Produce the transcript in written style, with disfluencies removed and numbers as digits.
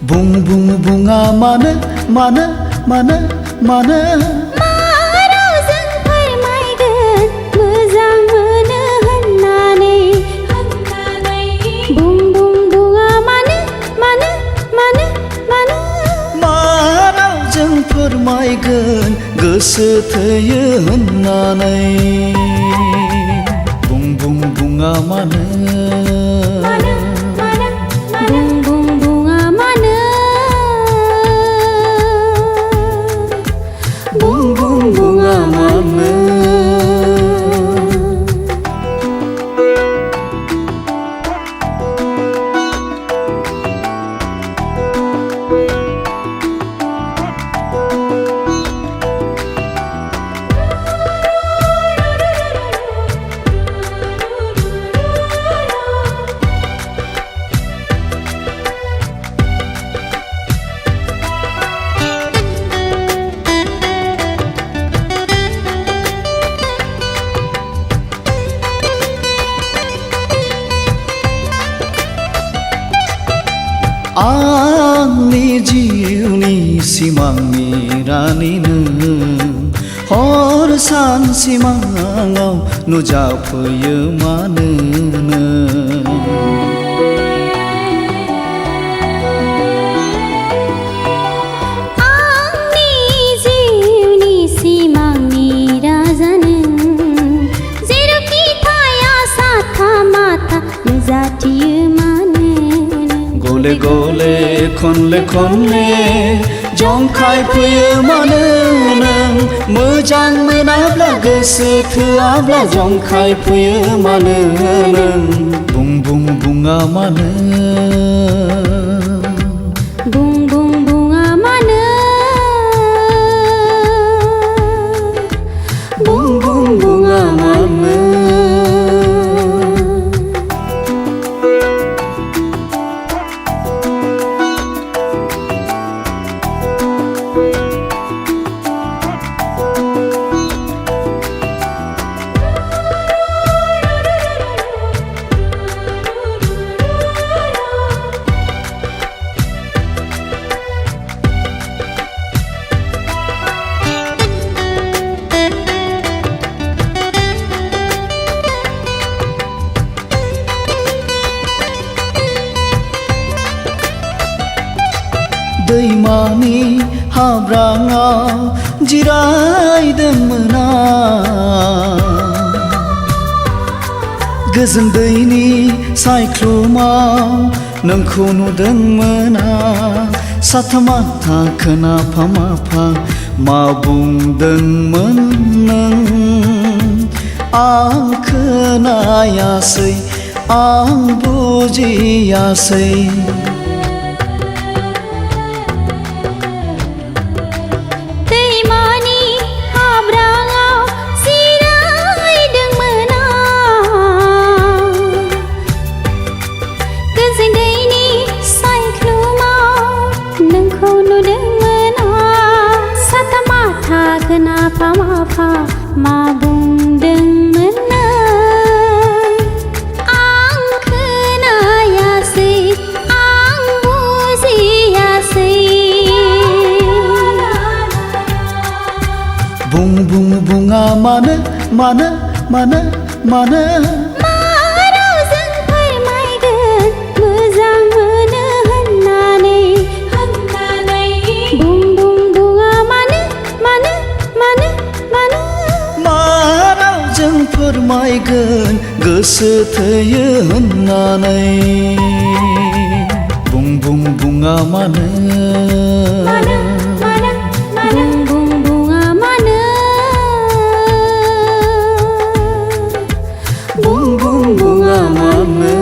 बुं बुं बुङा मानो मानो मानो मानो मा रावजों फोरमायगोन मोजां मोनो होननानै बुं बुं बुङा मानो मानो मानो मानो मा रावजों फोरमायगोन गोसो थोयो होननानै बुं बुं बुङा मानो बुं बुं बुङा मानो बुं बुं बुङा मानो आंनि जिउनि सिमांनि रानि नों हर सान सिमाङाव नुजाफैयो मानो नों आंनि जिउनि सिमांनि राजा नों जेरावखि थाया साथा माथा नुजाथियो मानो गले गले खनले खनले जंखायफैयो मानो नों मोजां मोनाब्ला गोसो थोआब्ला जंखायफैयो मानो नों बुं बुं बुङा मानो बुं बुं बुङा मानो बुं बुं बुङा मानो दैमानि हाब्राङाव जिरायदोंमोन आं गोजोन दैनि सायख्लुमाव नोंखौ नुदोंमोन आं साथा माथा खोनाफा माफा मा बुंदोंमोन नों आं खोनायासै आं बुजियासै खोनाफा माफा मा बुंदोंमोन नों आं खोनायासै आं बुजियासै बुं बुं बुङा मानो मानो मानो मानो मा रावजों फोरमायगोन मोजां मोनो होननानै बुं बुं बुङा मानो मानो मानो मानो मा रावजों फोरमायगोन गोसो थोयो होननानै बुं बुं बुङा मानो बुं बुं बुङा मानो Bung bung bunga mana